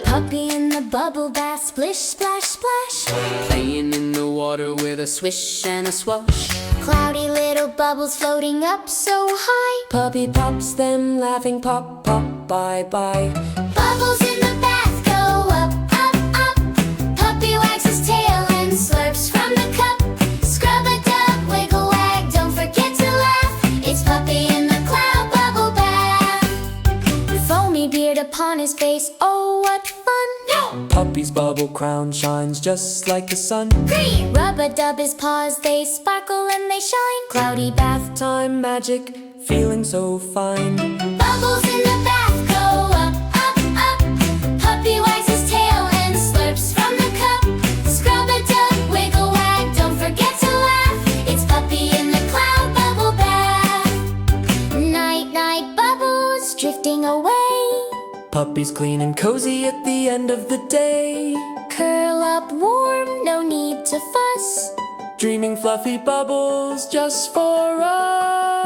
Puppy in the bubble bath, splish, splash, splash. Playing in the water with a swish and a swash. Cloudy little bubbles floating up so high. Puppy pops them, laughing pop, pop, bye, bye. Bubbles in the bath go up, up, up. Puppy wags his tail and slurps from the cup. Scrub a dub, wiggle wag, don't forget to laugh. It's Puppy in the cloud bubble bath. Foamy beard upon his face, oh what fun! No! Puppy's bubble crown shines just like the sun. Green! Rub a dub his paws, they sparkle and they shine. Cloudy bath time magic, feeling so fine. Bubbles in the bath go up, up, up. Puppy wags his tail and slurps from the cup. Scrub a dub, wiggle wag, don't forget to laugh. It's Puppy in the cloud bubble bath. Night, night bubbles drifting away. Puppy's clean and cozy at the end of the day. Curl up warm, no need to fuss. Dreaming fluffy bubbles just for us.